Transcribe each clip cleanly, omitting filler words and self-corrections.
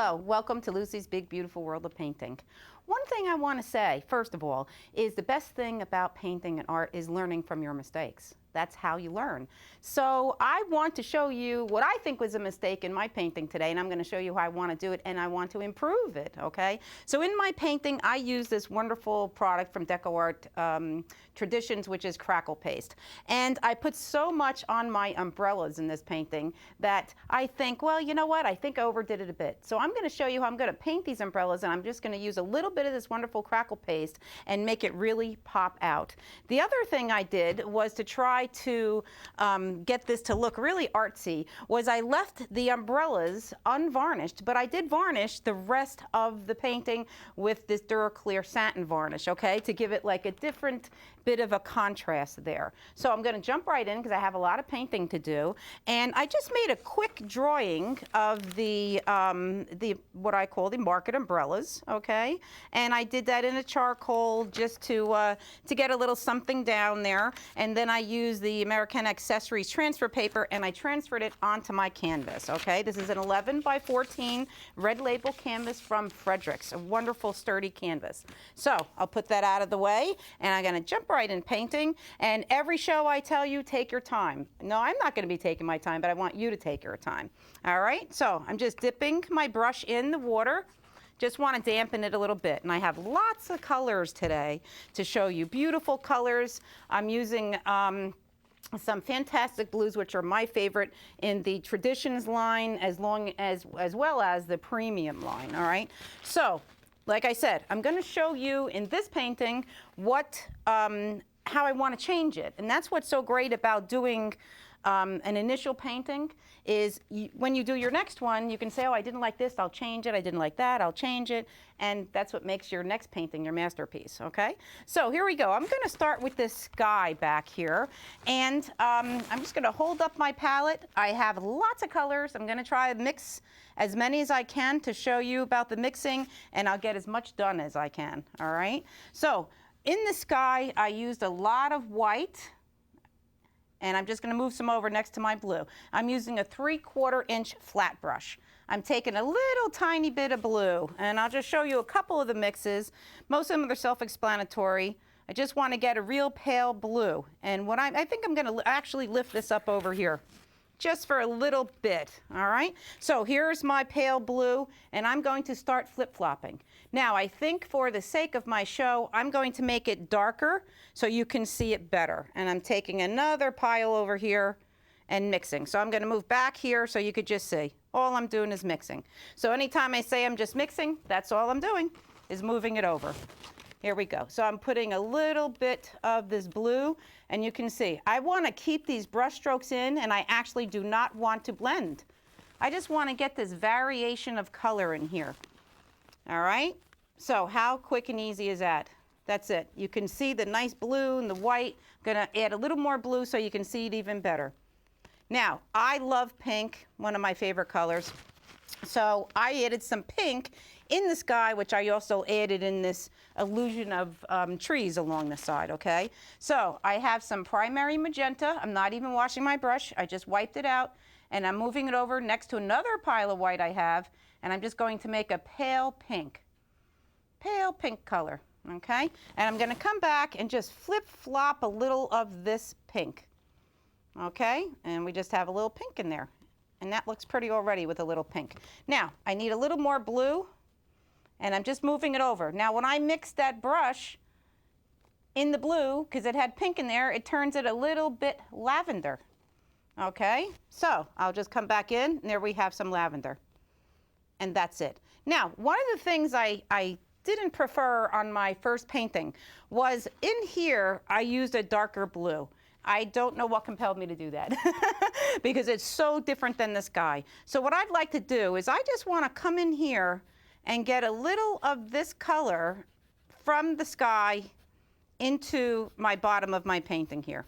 Hello, welcome to Lucy's Big Beautiful World of Painting. One thing I want to say, first of all, is the best thing about painting and art is learning from your mistakes. That's how you learn. So I want to show you what I think was a mistake in my painting today, and I'm going to show you how I want to do it, and I want to improve it, okay? So in my painting, I use this wonderful product from DecoArt Traditions, which is Crackle Paste. And I put so much on my umbrellas in this painting that I think, well, you know what? I think I overdid it a bit. So I'm going to show you how I'm going to paint these umbrellas, and I'm just going to use a little bit of this wonderful Crackle Paste and make it really pop out. The other thing I did was to try to get this to look really artsy, was I left the umbrellas unvarnished, but I did varnish the rest of the painting with this Duraclear satin varnish, okay, to give it like a different bit of a contrast there. So I'm going to jump right in because I have a lot of painting to do, and I just made a quick drawing of the what I call the market umbrellas, okay, and I did that in a charcoal just to get a little something down there, and then I used the American Accessories transfer paper and I transferred it onto my canvas, okay. This is an 11 by 14 red label canvas from Fredericks, a wonderful sturdy canvas. So I'll put that out of the way, and I'm going to jump right in painting. And every show I tell you, take your time. No, I'm not going to be taking my time, but I want you to take your time. All right, so I'm just dipping my brush in the water. Just want to dampen it a little bit. And I have lots of colors today to show you. Beautiful colors. I'm using some fantastic blues, which are my favorite in the Traditions line, as well as the Premium line, all right? So, like I said, I'm going to show you in this painting how I want to change it. And that's what's so great about doing an initial painting is when you do your next one, you can say, oh, I didn't like this, I'll change it. I didn't like that, I'll change it. And that's what makes your next painting your masterpiece, okay? So here we go. I'm going to start with this sky back here. And I'm just going to hold up my palette. I have lots of colors. I'm going to try to mix as many as I can to show you about the mixing, and I'll get as much done as I can, all right? So in the sky, I used a lot of white. And I'm just going to move some over next to my blue. I'm using a 3/4 inch flat brush. I'm taking a little tiny bit of blue, and I'll just show you a couple of the mixes. Most of them are self-explanatory. I just want to get a real pale blue. And what I think I'm going to actually lift this up over here just for a little bit, all right? So here's my pale blue, and I'm going to start flip-flopping. Now, I think for the sake of my show, I'm going to make it darker so you can see it better. And I'm taking another pile over here and mixing. So I'm going to move back here so you could just see. All I'm doing is mixing. So anytime I say I'm just mixing, that's all I'm doing, is moving it over. Here we go. So I'm putting a little bit of this blue, and you can see I want to keep these brush strokes in, and I actually do not want to blend. I just want to get this variation of color in here. All right? So how quick and easy is that? That's it. You can see the nice blue and the white. I'm going to add a little more blue so you can see it even better. Now, I love pink, one of my favorite colors. So I added some pink in the sky, which I also added in this illusion of trees along the side, okay? So I have some primary magenta. I'm not even washing my brush. I just wiped it out, and I'm moving it over next to another pile of white I have, and I'm just going to make a pale pink color, okay? And I'm going to come back and just flip-flop a little of this pink, okay? And we just have a little pink in there. And that looks pretty already with a little pink. Now, I need a little more blue, and I'm just moving it over. Now, when I mix that brush in the blue, because it had pink in there, it turns it a little bit lavender, okay? So I'll just come back in, and there we have some lavender. And that's it. Now, one of the things I didn't prefer on my first painting was in here, I used a darker blue. I don't know what compelled me to do that because it's so different than the sky. So what I'd like to do is I just want to come in here and get a little of this color from the sky into my bottom of my painting here.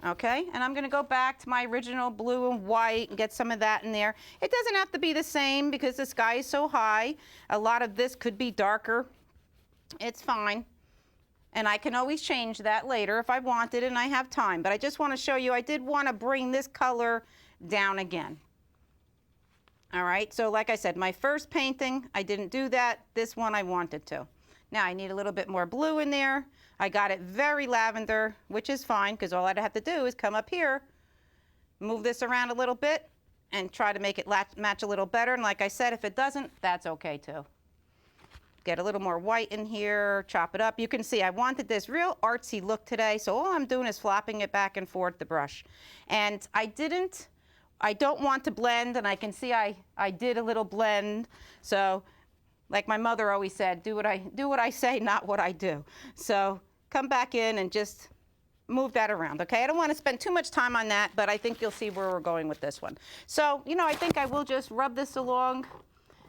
Okay, and I'm going to go back to my original blue and white and get some of that in there. It doesn't have to be the same because the sky is so high. A lot of this could be darker. It's fine. And I can always change that later if I wanted and I have time. But I just want to show you I did want to bring this color down again. All right, so like I said, my first painting, I didn't do that. This one I wanted to. Now I need a little bit more blue in there. I got it very lavender, which is fine because all I'd have to do is come up here, move this around a little bit, and try to make it match a little better. And like I said, if it doesn't, that's okay too. Get a little more white in here, chop it up. You can see I wanted this real artsy look today, so all I'm doing is flopping it back and forth the brush. And I don't want to blend, and I can see I did a little blend. So like my mother always said, do what I say, not what I do. So come back in and just move that around, okay? I don't want to spend too much time on that, but I think you'll see where we're going with this one. So, I think I will just rub this along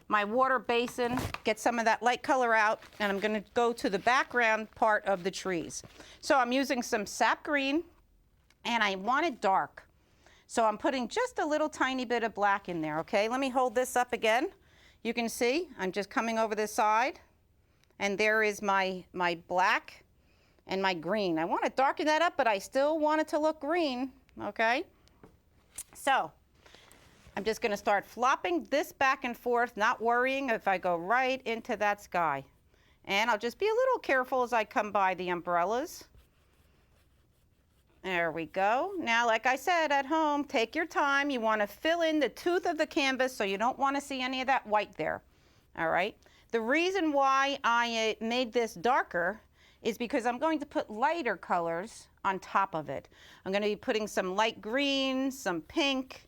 my water basin, get some of that light color out, and I'm going to go to the background part of the trees. So I'm using some sap green, and I want it dark. So I'm putting just a little tiny bit of black in there, okay? Let me hold this up again. You can see I'm just coming over this side, and there is my black and my green. I want to darken that up, but I still want it to look green, okay? So I'm just going to start flopping this back and forth, not worrying if I go right into that sky. And I'll just be a little careful as I come by the umbrellas. There we go. Now, like I said, at home, take your time. You want to fill in the tooth of the canvas, so you don't want to see any of that white there. All right? The reason why I made this darker is because I'm going to put lighter colors on top of it. I'm going to be putting some light green, some pink,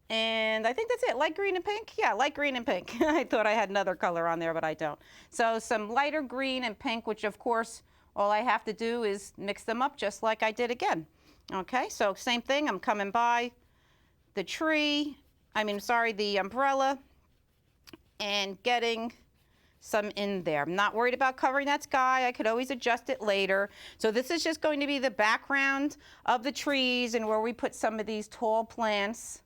and I think that's it. Light green and pink? Yeah, light green and pink. I thought I had another color on there, but I don't. So some lighter green and pink, which of course, all I have to do is mix them up just like I did again. Okay, so same thing. I'm coming by the the umbrella, and getting some in there. I'm not worried about covering that sky. I could always adjust it later. So this is just going to be the background of the trees and where we put some of these tall plants,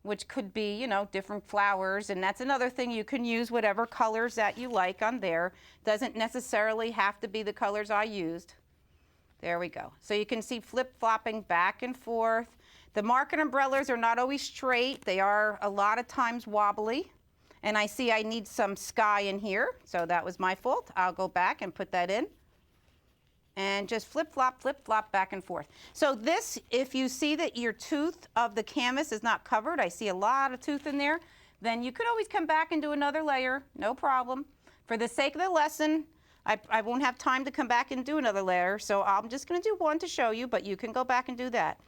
which could be, different flowers. And that's another thing. You can use whatever colors that you like on there. Doesn't necessarily have to be the colors I used. There we go. So you can see flip-flopping back and forth. The market umbrellas are not always straight. They are a lot of times wobbly. And I see I need some sky in here. So that was my fault. I'll go back and put that in. And just flip-flop back and forth. So this, if you see that your tooth of the canvas is not covered, I see a lot of tooth in there, then you could always come back and do another layer, no problem. For the sake of the lesson, I won't have time to come back and do another layer, so I'm just gonna do one to show you, but you can go back and do that.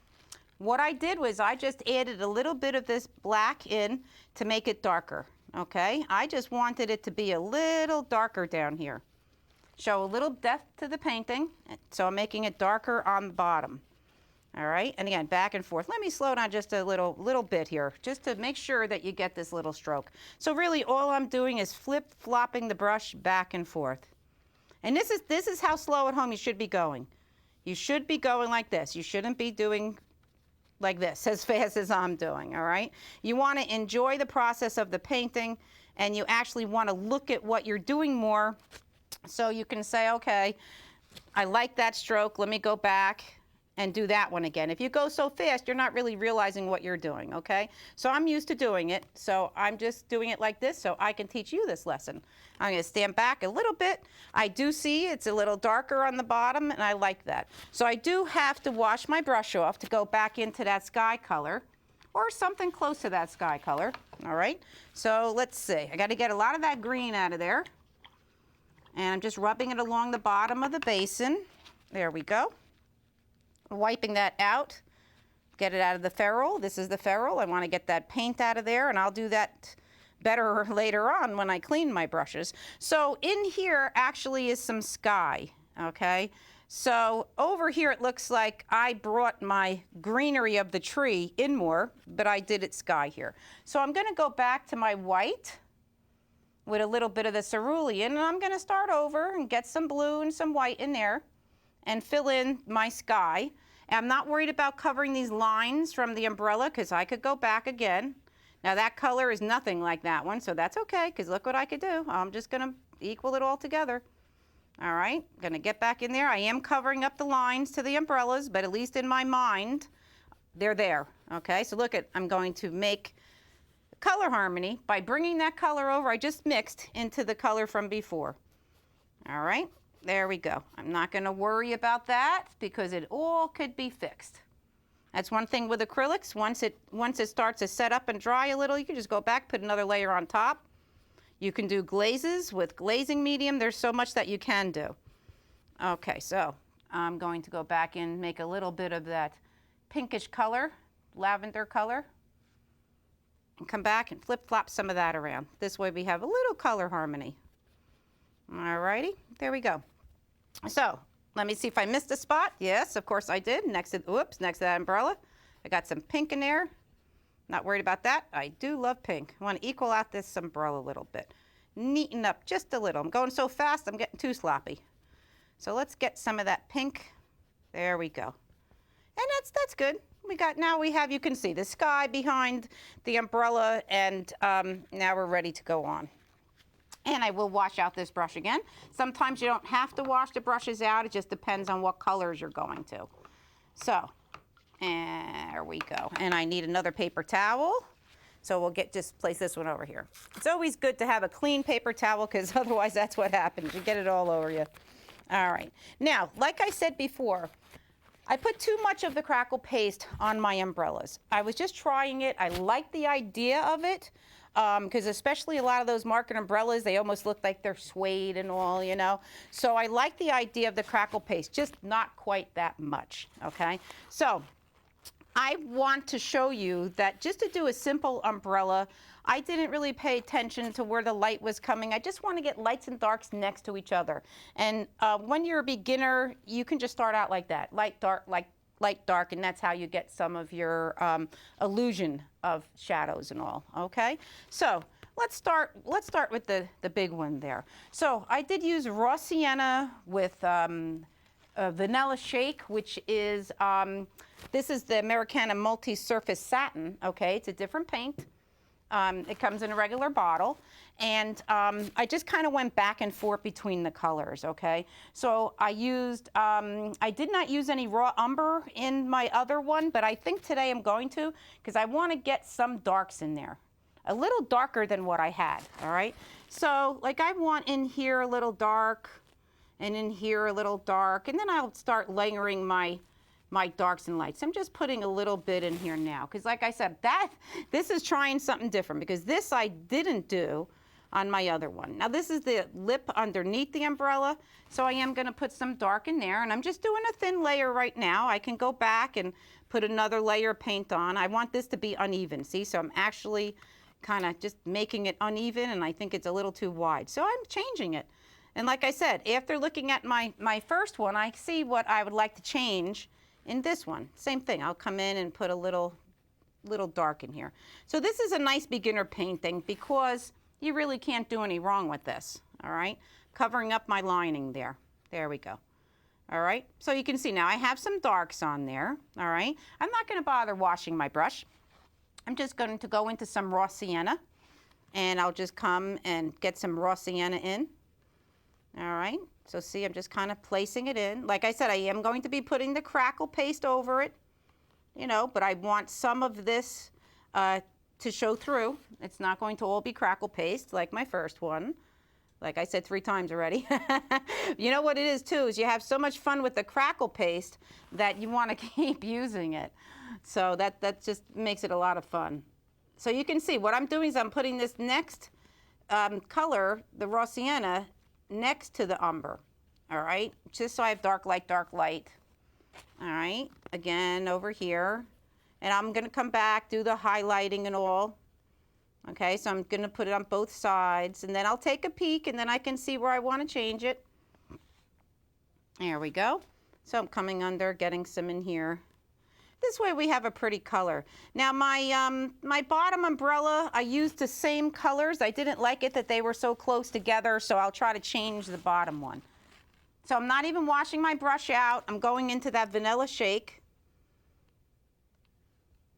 What I did was I just added a little bit of this black in to make it darker, okay? I just wanted it to be a little darker down here. Show a little depth to the painting, so I'm making it darker on the bottom. All right, and again, back and forth. Let me slow down just a little bit here, just to make sure that you get this little stroke. So really all I'm doing is flip-flopping the brush back and forth. And this is how slow at home you should be going. You should be going like this. You shouldn't be doing like this as fast as I'm doing, all right? You want to enjoy the process of the painting, and you actually want to look at what you're doing more. So you can say, okay, I like that stroke. Let me go back and do that one again. If you go so fast, you're not really realizing what you're doing, okay? So I'm used to doing it. So I'm just doing it like this so I can teach you this lesson. I'm going to stand back a little bit. I do see it's a little darker on the bottom, and I like that. So I do have to wash my brush off to go back into that sky color or something close to that sky color, all right? So let's see. I got to get a lot of that green out of there. And I'm just rubbing it along the bottom of the basin. There we go. Wiping that out. Get it out of the ferrule. This is the ferrule. I want to get that paint out of there, and I'll do that better later on when I clean my brushes. So in here actually is some sky, okay? So over here it looks like I brought my greenery of the tree in more, but I did it sky here. So I'm going to go back to my white with a little bit of the cerulean, and I'm going to start over and get some blue and some white in there and fill in my sky. And I'm not worried about covering these lines from the umbrella because I could go back again. Now that color is nothing like that one, so that's okay because look what I could do. I'm just going to equal it all together. All right, going to get back in there. I am covering up the lines to the umbrellas, but at least in my mind, they're there, okay? So look at, I'm going to make color harmony by bringing that color over I just mixed into the color from before. All right, there we go. I'm not gonna worry about that because it all could be fixed. That's one thing with acrylics. Once it starts to set up and dry a little, you can just go back, put another layer on top. You can do glazes with glazing medium. There's so much that you can do. Okay, so I'm going to go back and make a little bit of that pinkish color, lavender color, and come back and flip-flop some of that around. This way we have a little color harmony. All righty, there we go. So let me see if I missed a spot. Yes, of course I did. Next to that umbrella. I got some pink in there. Not worried about that. I do love pink. I want to equal out this umbrella a little bit. Neaten up just a little. I'm going so fast, I'm getting too sloppy. So let's get some of that pink. There we go. And that's good. Now we have, you can see the sky behind the umbrella, and now we're ready to go on. And I will wash out this brush again. Sometimes you don't have to wash the brushes out. It just depends on what colors you're going to. So, and there we go. And I need another paper towel. So we'll just place this one over here. It's always good to have a clean paper towel because otherwise that's what happens. You get it all over you. All right. Now, like I said before, I put too much of the Crackle paste on my umbrellas. I was just trying it. I like the idea of it. Because especially a lot of those market umbrellas, they almost look like they're suede and all, you know. So I like the idea of the Crackle paste, just not quite that much, okay? So I want to show you that just to do a simple umbrella, I didn't really pay attention to where the light was coming. I just want to get lights and darks next to each other. And when you're a beginner, you can just start out like that, light, dark, light, dark, and that's how you get some of your illusion of shadows and all, okay? So let's start with the big one there. So I did use raw sienna with vanilla shake, which is, this is the Americana multi-surface satin, okay? It's a different paint. It comes in a regular bottle, and I just kind of went back and forth between the colors, okay? So I used, I did not use any raw umber in my other one, but I think today I'm going to, because I want to get some darks in there, a little darker than what I had, all right? So like I want in here a little dark, and in here a little dark, and then I'll start layering my darks and lights. I'm just putting a little bit in here now, because like I said, this is trying something different, because this I didn't do on my other one. Now this is the lip underneath the umbrella, so I am going to put some dark in there, and I'm just doing a thin layer right now. I can go back and put another layer of paint on. I want this to be uneven, see? So I'm actually kind of just making it uneven, and I think it's a little too wide. So I'm changing it. And like I said, after looking at my first one, I see what I would like to change in this one. Same thing, I'll come in and put a little dark in here. So this is a nice beginner painting because you really can't do any wrong with this, all right? Covering up my lining there. There we go. All right, so you can see now I have some darks on there, all right? I'm not gonna bother washing my brush. I'm just going to go into some raw sienna, and I'll just come and get some raw sienna in. All right, so see, I'm just kind of placing it in. Like I said, I am going to be putting the Crackle paste over it, you know, but I want some of this to show through. It's not going to all be Crackle paste like my first one. Like I said 3 times already. You know what it is too, is you have so much fun with the Crackle paste that you want to keep using it. So that just makes it a lot of fun. So you can see what I'm doing is I'm putting this next color, the raw sienna, next to the umber, all right? Just so I have dark, light, all right? Again, over here. And I'm gonna come back, do the highlighting and all. Okay, so I'm gonna put it on both sides, and then I'll take a peek, and then I can see where I wanna change it. There we go. So I'm coming under, getting some in here. This way we have a pretty color. Now my bottom umbrella, I used the same colors. I didn't like it that they were so close together, so I'll try to change the bottom one. So I'm not even washing my brush out. I'm going into that vanilla shake.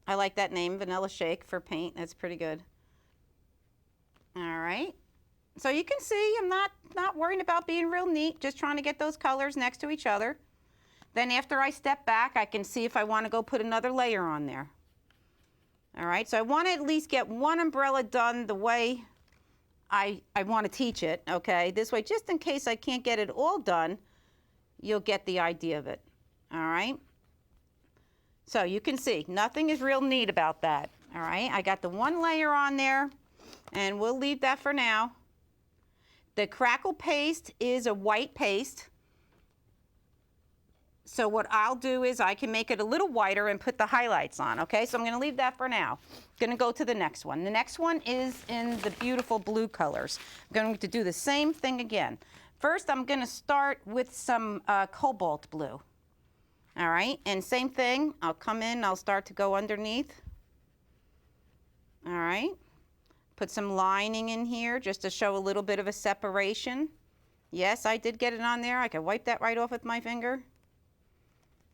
I like that name, vanilla shake, for paint. That's pretty good. All right. So you can see I'm not worrying about being real neat, just trying to get those colors next to each other. Then after I step back, I can see if I want to go put another layer on there. All right, so I want to at least get one umbrella done the way I want to teach it, okay? This way, just in case I can't get it all done, you'll get the idea of it, all right? So you can see, nothing is real neat about that, all right? I got the one layer on there, and we'll leave that for now. The Crackle paste is a white paste. So what I'll do is I can make it a little whiter and put the highlights on, okay? So I'm gonna leave that for now. Gonna go to the next one. The next one is in the beautiful blue colors. I'm going to do the same thing again. First, I'm gonna start with some cobalt blue. All right, and same thing, I'll come in, I'll start to go underneath. All right, put some lining in here just to show a little bit of a separation. Yes, I did get it on there. I can wipe that right off with my finger.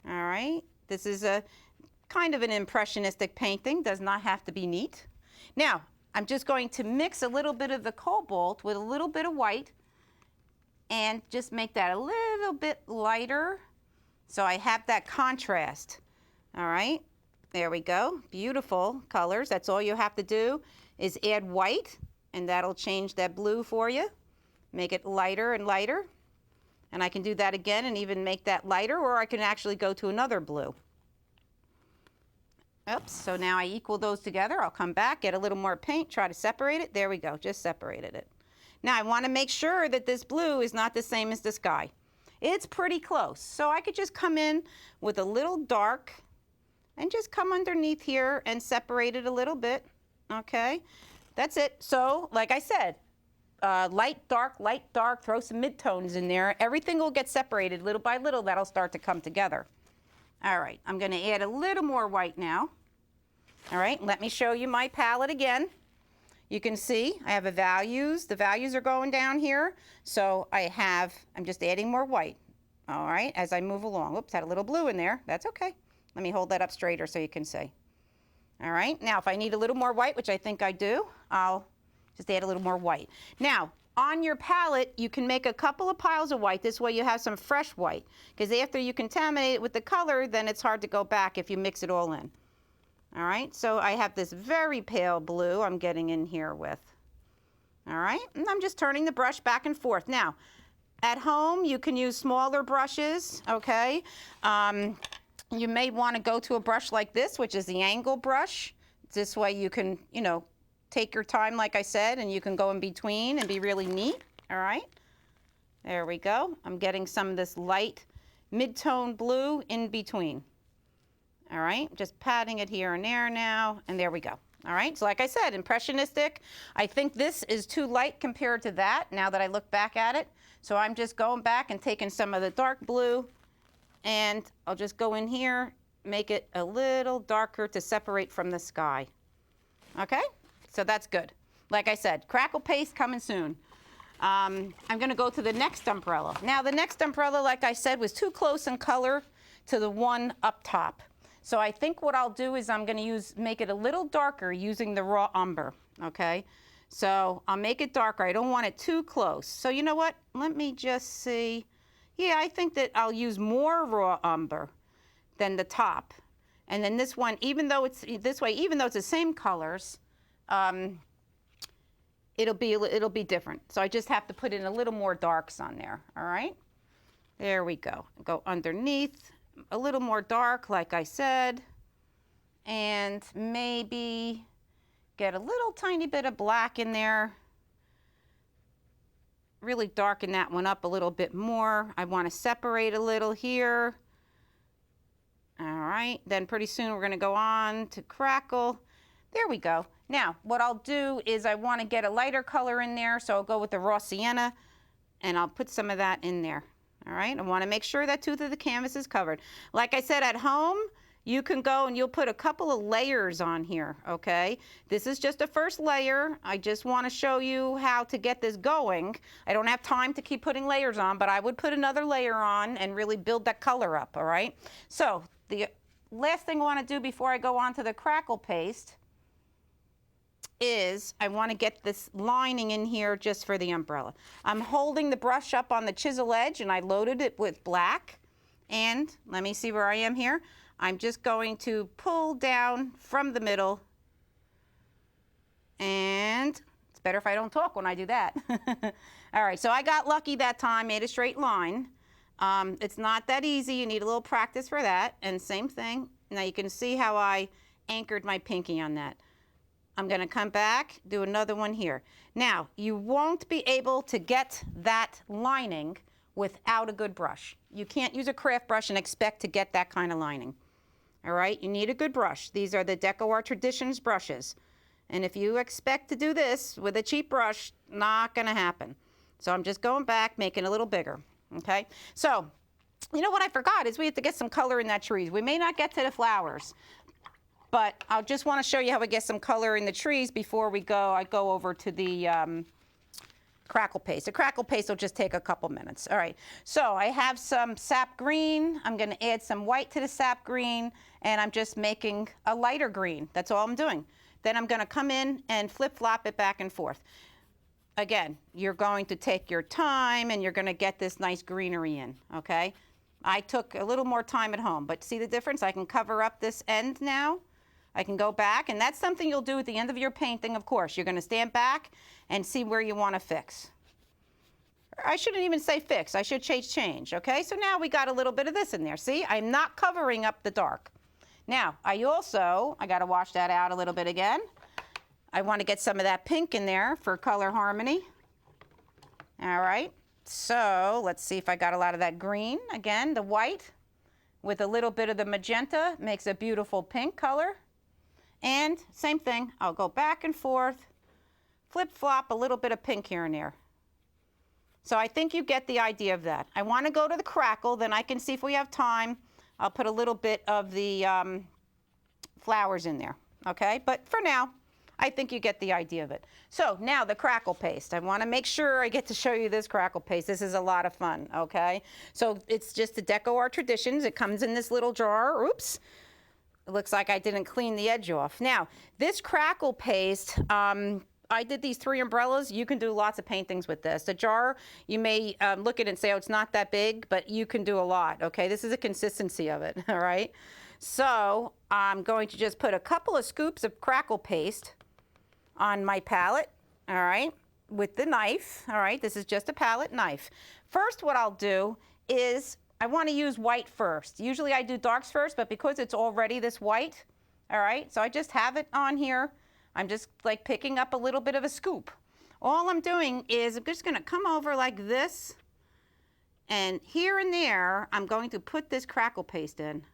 All right, this is a kind of an impressionistic painting, does not have to be neat. Now, I'm just going to mix a little bit of the cobalt with a little bit of white and just make that a little bit lighter so I have that contrast. All right, there we go, beautiful colors. That's all you have to do is add white and that'll change that blue for you. Make it lighter and lighter. And I can do that again and even make that lighter, or I can actually go to another blue. Oops, so now I equal those together. I'll come back, get a little more paint, try to separate it. There we go, just separated it. Now I want to make sure that this blue is not the same as the sky. It's pretty close. So I could just come in with a little dark and just come underneath here and separate it a little bit, okay? That's it. So, like I said, light, dark, throw some midtones in there. Everything will get separated little by little. That'll start to come together. All right, I'm gonna add a little more white now. All right, let me show you my palette again. You can see I have the values are going down here. So I'm just adding more white, all right, as I move along. Oops, had a little blue in there, that's okay. Let me hold that up straighter so you can see. All right, now if I need a little more white, which I think I do, I'll just add a little more white. Now, on your palette, you can make a couple of piles of white. This way you have some fresh white, because after you contaminate it with the color, then it's hard to go back if you mix it all in. All right, so I have this very pale blue I'm getting in here with. All right, and I'm just turning the brush back and forth. Now, at home, you can use smaller brushes, okay? You may want to go to a brush like this, which is the angle brush. This way you can, take your time, like I said, and you can go in between and be really neat, all right? There we go. I'm getting some of this light mid-tone blue in between. All right, just patting it here and there now, and there we go. All right, so like I said, impressionistic. I think this is too light compared to that, now that I look back at it. So I'm just going back and taking some of the dark blue, and I'll just go in here, make it a little darker to separate from the sky. Okay? So that's good. Like I said, Crackle paste coming soon. I'm gonna go to the next umbrella. Now the next umbrella, like I said, was too close in color to the one up top. So I think what I'll do is I'm gonna make it a little darker using the raw umber, okay? So I'll make it darker. I don't want it too close. So you know what? Let me just see. Yeah, I think that I'll use more raw umber than the top. And then this one, even though it's this way, even though it's the same colors, it'll be different. So I just have to put in a little more darks on there, all right? There we go. Go underneath, a little more dark, like I said, and maybe get a little tiny bit of black in there. Really darken that one up a little bit more. I want to separate a little here. All right, then pretty soon we're going to go on to Crackle. There we go. Now, what I'll do is I want to get a lighter color in there, so I'll go with the raw sienna, and I'll put some of that in there. All right, I want to make sure that tooth of the canvas is covered. Like I said, at home, you can go and you'll put a couple of layers on here, okay? This is just a first layer. I just want to show you how to get this going. I don't have time to keep putting layers on, but I would put another layer on and really build that color up, all right? So the last thing I want to do before I go on to the Crackle paste is I want to get this lining in here just for the umbrella. I'm holding the brush up on the chisel edge and I loaded it with black. and let me see where I am here. I'm just going to pull down from the middle, and it's better if I don't talk when I do that. All right, so I got lucky that time, made a straight line. It's not that easy, you need a little practice for that, and same thing. Now you can see how I anchored my pinky on that. I'm gonna come back, do another one here. Now, you won't be able to get that lining without a good brush. You can't use a craft brush and expect to get that kind of lining. All right, you need a good brush. These are the Deco Art Traditions brushes. And if you expect to do this with a cheap brush, not gonna happen. So I'm just going back, making it a little bigger, okay? So, you know what I forgot is we have to get some color in that trees. We may not get to the flowers, but I just wanna show you how we get some color in the trees before we go. I go over to the Crackle Paste. The Crackle Paste will just take a couple minutes. All right, so I have some sap green. I'm gonna add some white to the sap green, and I'm just making a lighter green. That's all I'm doing. Then I'm gonna come in and flip-flop it back and forth. Again, you're going to take your time and you're gonna get this nice greenery in, okay? I took a little more time at home, but see the difference? I can cover up this end now. I can go back, and that's something you'll do at the end of your painting, of course. You're gonna stand back and see where you wanna fix. I shouldn't even say fix, I should change, okay? So now we got a little bit of this in there. See, I'm not covering up the dark. Now, I gotta wash that out a little bit again. I wanna get some of that pink in there for color harmony. All right, so let's see if I got a lot of that green. Again, the white with a little bit of the magenta makes a beautiful pink color. And same thing, I'll go back and forth, flip-flop a little bit of pink here and there. So I think you get the idea of that. I want to go to the crackle, then I can see if we have time. I'll put a little bit of the flowers in there, okay? But for now, I think you get the idea of it. So now the Crackle Paste. I want to make sure I get to show you this Crackle Paste. This is a lot of fun, okay? So it's just the Deco Art Traditions. It comes in this little jar. Oops. It looks like I didn't clean the edge off. Now, this Crackle Paste, I did these 3 umbrellas. You can do lots of paintings with this. The jar, you may look at it and say, oh, it's not that big, but you can do a lot, okay? This is the consistency of it, all right? So I'm going to just put a couple of scoops of Crackle Paste on my palette, all right, with the knife, all right? This is just a palette knife. First, what I'll do is I want to use white first. Usually I do darks first, but because it's already this white, all right, so I just have it on here. I'm just like picking up a little bit of a scoop. All I'm doing is I'm just gonna come over like this, and here and there, I'm going to put this Crackle Paste in.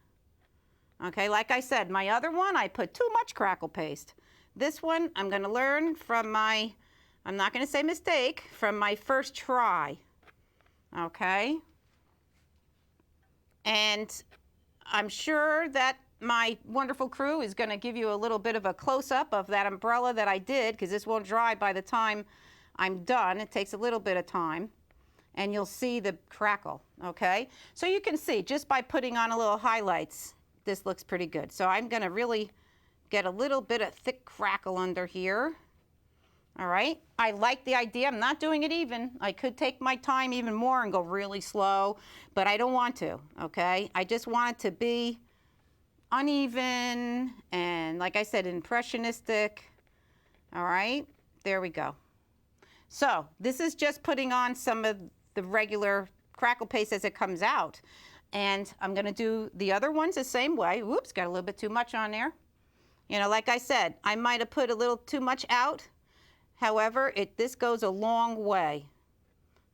Okay, like I said, my other one, I put too much Crackle Paste. This one, I'm gonna learn from my, I'm not gonna say mistake, from my first try, okay? And I'm sure that my wonderful crew is going to give you a little bit of a close-up of that umbrella that I did, because this won't dry by the time I'm done. It takes a little bit of time, and you'll see the crackle, okay? So you can see, just by putting on a little highlights, this looks pretty good. So I'm going to really get a little bit of thick crackle under here. All right, I like the idea. I'm not doing it even. I could take my time even more and go really slow, but I don't want to, okay? I just want it to be uneven and, like I said, impressionistic. All right, there we go. So this is just putting on some of the regular Crackle Paste as it comes out. And I'm gonna do the other ones the same way. Whoops, got a little bit too much on there. You know, like I said, I might have put a little too much out. However, this goes a long way.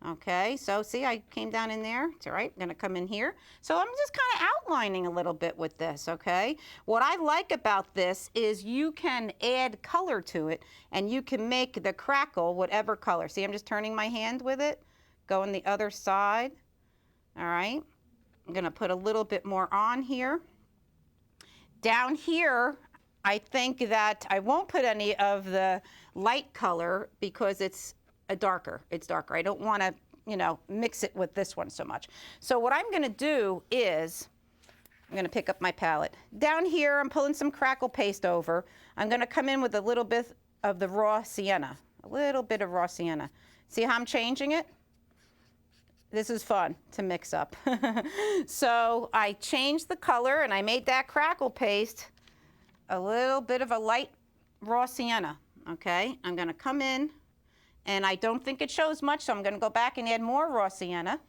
Okay, so see, I came down in there. It's all right, I'm gonna come in here. So I'm just kind of outlining a little bit with this, okay? What I like about this is you can add color to it, and you can make the crackle whatever color. See, I'm just turning my hand with it, going the other side. All right, I'm gonna put a little bit more on here. Down here, I think that I won't put any of the light color because it's darker. It's darker. I don't want to, you know, mix it with this one so much. So what I'm going to do is I'm going to pick up my palette. Down here, I'm pulling some Crackle Paste over. I'm going to come in with a little bit of the raw sienna, a little bit of raw sienna. See how I'm changing it? This is fun to mix up. So I changed the color and I made that crackle paste a little bit of a light raw sienna, okay? I'm gonna come in, and I don't think it shows much, so I'm gonna go back and add more raw sienna.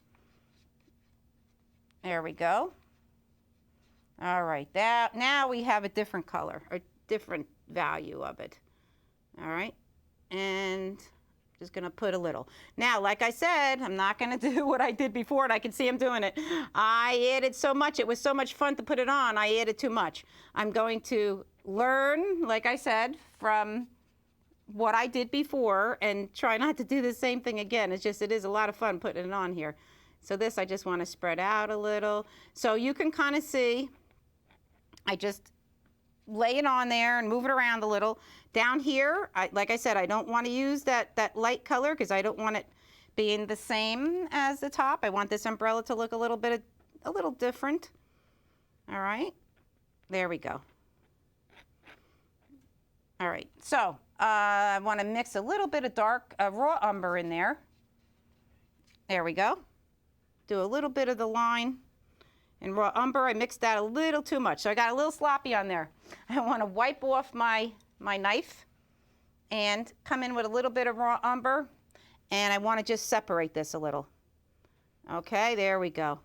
There we go. All right, now we have a different color, a different value of it. All right, and just gonna put a little. Now, like I said, I'm not gonna do what I did before, and I can see him doing it. I added so much, it was so much fun to put it on, I added too much. I'm going to learn, like I said, from what I did before and try not to do the same thing again. It's just, it is a lot of fun putting it on here. So this, I just wanna spread out a little. So you can kind of see, I just lay it on there and move it around a little. Down here, like I said, I don't want to use that light color because I don't want it being the same as the top. I want this umbrella to look a little different. All right, there we go. All right, so I want to mix a little bit of dark raw umber in there. There we go. Do a little bit of the line. And raw umber, I mixed that a little too much, so I got a little sloppy on there. I want to wipe off my knife and come in with a little bit of raw umber, and I want to just separate this a little. Okay, there we go.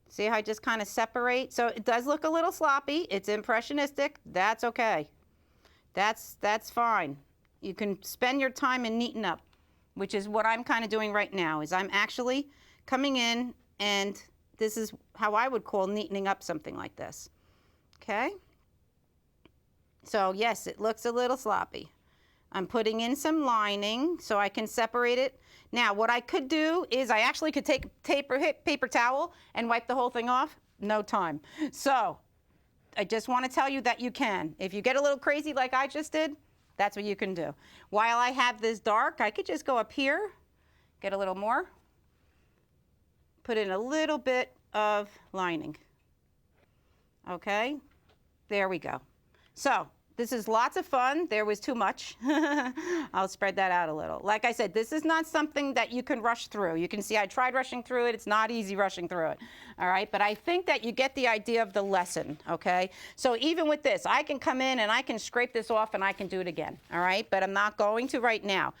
See how I just kind of separate? So it does look a little sloppy. It's impressionistic. That's okay. That's fine. You can spend your time and neaten up, which is what I'm kind of doing right now, is I'm actually coming in, and this is how I would call neatening up something like this, okay? So yes, it looks a little sloppy. I'm putting in some lining so I can separate it. Now, what I could do is I actually could take a paper towel and wipe the whole thing off. No time. So I just want to tell you that you can. If you get a little crazy like I just did, that's what you can do. While I have this dark, I could just go up here, get a little more, put in a little bit of lining. Okay, there we go. So this is lots of fun. There was too much. I'll spread that out a little. Like I said, this is not something that you can rush through. You can see I tried rushing through it. It's not easy rushing through it. All right, but I think that you get the idea of the lesson, okay? So even with this, I can come in and I can scrape this off and I can do it again, all right? But I'm not going to right now.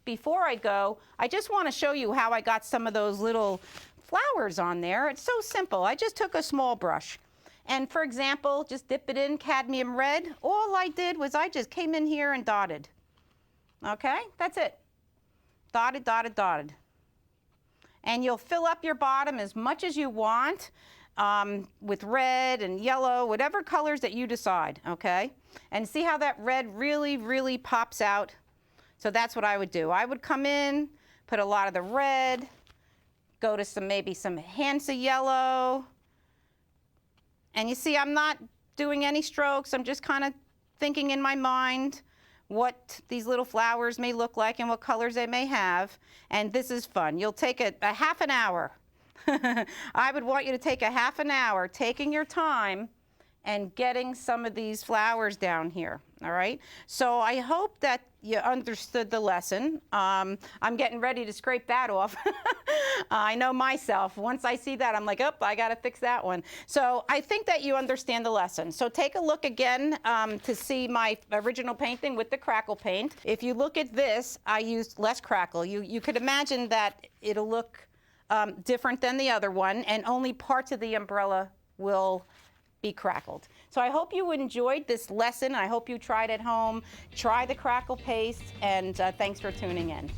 Before I go, I just want to show you how I got some of those little flowers on there. It's so simple. I just took a small brush and, for example, just dip it in cadmium red. All I did was I just came in here and dotted. Okay, that's it. Dotted, dotted, dotted. And you'll fill up your bottom as much as you want with red and yellow, whatever colors that you decide, okay? And see how that red really, really pops out? So that's what I would do. I would come in, put a lot of the red, go to maybe some Hansa yellow. And you see, I'm not doing any strokes. I'm just kind of thinking in my mind what these little flowers may look like and what colors they may have. And this is fun. You'll take a half an hour. I would want you to take a half an hour, taking your time and getting some of these flowers down here, all right? So I hope that you understood the lesson. I'm getting ready to scrape that off. I know myself. Once I see that, I'm like, oh, I gotta fix that one. So I think that you understand the lesson. So take a look again to see my original painting with the Crackle Paint. If you look at this, I used less crackle. You could imagine that it'll look different than the other one, and only parts of the umbrella will be crackled. So I hope you enjoyed this lesson. I hope you tried at home. Try the Crackle Paste, and thanks for tuning in.